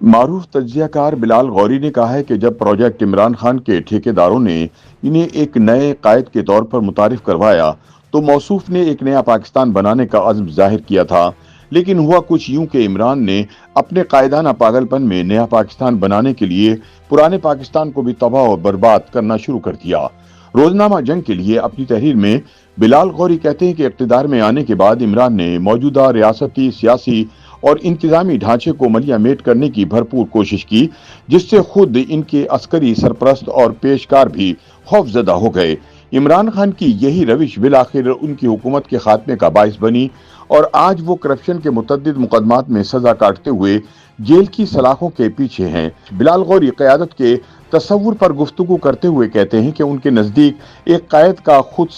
معروف تجزیہ کار بلال غوری نے کہا ہے کہ جب پروجیکٹ عمران خان کے ٹھیکیداروں نے انہیں ایک نئے قائد کے طور پر متعارف کروایا تو موصوف نے ایک نیا پاکستان بنانے کا عزم ظاہر کیا تھا، لیکن ہوا کچھ یوں کہ عمران نے اپنے قائدانہ پاگل پن میں نیا پاکستان بنانے کے لیے پرانے پاکستان کو بھی تباہ و برباد کرنا شروع کر دیا۔ روزنامہ جنگ کے لیے اپنی تحریر میں بلال غوری کہتے ہیں کہ اقتدار میں آنے کے بعد عمران نے موجودہ ریاستی، سیاسی اور انتظامی ڈھانچے کو ملیہ میٹ کرنے کی بھرپور کوشش کی، جس سے خود ان کے عسکری سرپرست اور پیشکار بھی خوف زدہ ہو گئے۔ عمران خان کی یہی روش بالآخر ان کی حکومت کے خاتمے کا باعث بنی اور آج وہ کرپشن کے متعدد مقدمات میں سزا کاٹتے ہوئے جیل کی سلاخوں کے پیچھے ہیں۔ بلال غوری قیادت کے تصور پر گفتگو کرتے ہوئے کہتے ہیں کہ ان کے نزدیک ایک قائد کا خود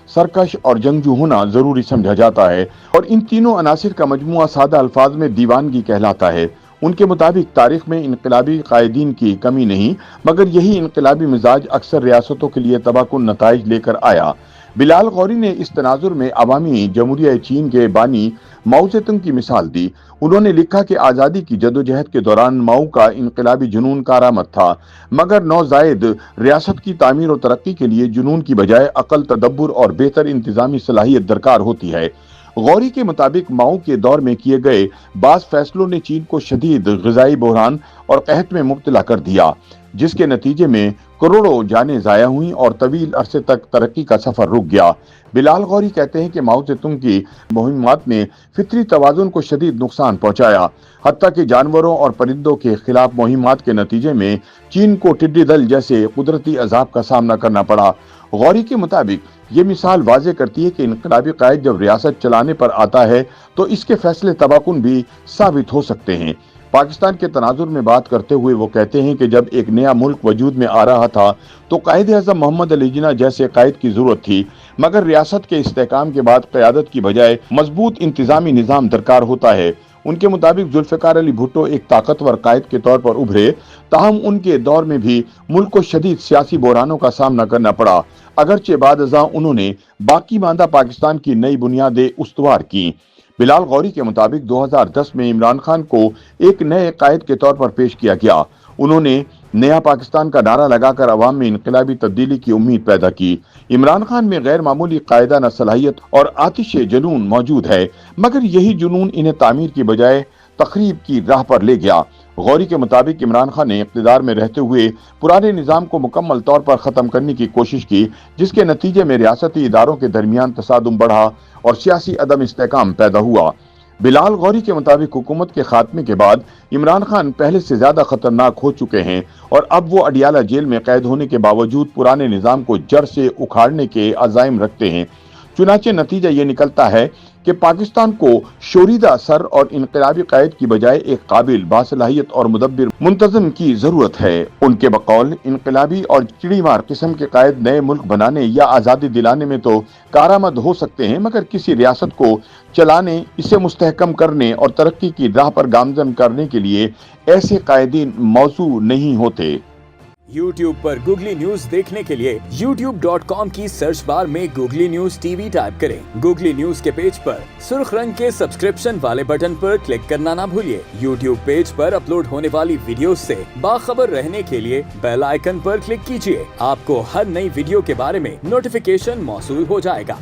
سرکش اور جنگجو ہونا ضروری سمجھا جاتا ہے اور ان تینوں عناصر کا مجموعہ سادہ الفاظ میں دیوانگی کہلاتا ہے۔ ان کے مطابق تاریخ میں انقلابی قائدین کی کمی نہیں، مگر یہی انقلابی مزاج اکثر ریاستوں کے لیے تباہ کن نتائج لے کر آیا۔ بلال غوری نے اس تناظر میں عوامی جمہوریہ چین کے بانی ماؤ زے تونگ کی مثال دی۔ انہوں نے لکھا کہ آزادی کی جدوجہد کے دوران ماؤ کا انقلابی جنون کارآمد تھا، مگر نوزائید ریاست کی تعمیر و ترقی کے لیے جنون کی بجائے عقل، تدبر اور بہتر انتظامی صلاحیت درکار ہوتی ہے۔ غوری کے مطابق ماؤ کے دور میں کیے گئے بعض فیصلوں نے چین کو شدید غذائی بحران اور قحط میں مبتلا کر دیا، جس کے نتیجے میں کروڑوں جانیں ضائع ہوئیں اور طویل عرصے تک ترقی کا سفر رک گیا۔ بلال غوری کہتے ہیں کہ ماؤ زے تونگ کی مہمات نے فطری توازن کو شدید نقصان پہنچایا، حتیٰ کہ جانوروں اور پرندوں کے خلاف مہمات کے نتیجے میں چین کو ٹڈی دل جیسے قدرتی عذاب کا سامنا کرنا پڑا۔ غوری کے مطابق یہ مثال واضح کرتی ہے کہ انقلابی قائد جب ریاست چلانے پر آتا ہے تو اس کے فیصلے تباہ کن بھی ثابت ہو سکتے ہیں۔ پاکستان کے تناظر میں بات کرتے ہوئے وہ کہتے ہیں کہ جب ایک نیا ملک وجود میں آ رہا تھا تو قائد اعظم محمد علی جناح جیسے قائد کی ضرورت تھی، مگر ریاست کے استحکام کے بعد قیادت کی بجائے مضبوط انتظامی نظام درکار ہوتا ہے۔ ان کے مطابق ذوالفقار علی بھٹو ایک طاقتور قائد کے طور پر ابھرے، تاہم ان کے دور میں بھی ملک کو شدید سیاسی بحرانوں کا سامنا کرنا پڑا، اگرچہ بعد ازاں انہوں نے باقی ماندہ پاکستان کی نئی بنیادیں استوار کیں۔ بلال غوری کے مطابق 2010 میں عمران خان کو ایک نئے قائد کے طور پر پیش کیا گیا۔ انہوں نے نیا پاکستان کا نعرہ لگا کر عوام میں انقلابی تبدیلی کی امید پیدا کی۔ عمران خان میں غیر معمولی قائدانہ صلاحیت اور آتش جنون موجود ہے، مگر یہی جنون انہیں تعمیر کی بجائے تخریب کی راہ پر لے گیا۔ غوری کے مطابق عمران خان نے اقتدار میں رہتے ہوئے پرانے نظام کو مکمل طور پر ختم کرنے کی کوشش کی، جس کے نتیجے میں ریاستی اداروں کے درمیان تصادم بڑھا اور سیاسی عدم استحکام پیدا ہوا۔ بلال غوری کے مطابق حکومت کے خاتمے کے بعد عمران خان پہلے سے زیادہ خطرناک ہو چکے ہیں اور اب وہ اڈیالہ جیل میں قید ہونے کے باوجود پرانے نظام کو جڑ سے اکھاڑنے کے عزائم رکھتے ہیں۔ چنانچہ نتیجہ یہ نکلتا ہے کہ پاکستان کو شوریدہ سر اور انقلابی قائد کی بجائے ایک قابل، باصلاحیت اور مدبر منتظم کی ضرورت ہے۔ ان کے بقول انقلابی اور چڑی مار قسم کے قائد نئے ملک بنانے یا آزادی دلانے میں تو کارآمد ہو سکتے ہیں، مگر کسی ریاست کو چلانے، اسے مستحکم کرنے اور ترقی کی راہ پر گامزن کرنے کے لیے ایسے قائدین موزوں نہیں ہوتے۔ YouTube پر گوگلی نیوز دیکھنے کے لیے youtube.com کی سرچ بار میں googly news T V type کریں۔ گوگلی نیوز کے پیج پر سرخ رنگ کے سبسکرپشن والے بٹن پر کلک کرنا نہ بھولیے۔ YouTube پیج پر اپلوڈ ہونے والی ویڈیوز سے باخبر رہنے کے لیے بیل آئیکن پر کلک کیجیے۔ آپ کو ہر نئی ویڈیو کے بارے میں نوٹیفیکیشن موصول ہو جائے گا۔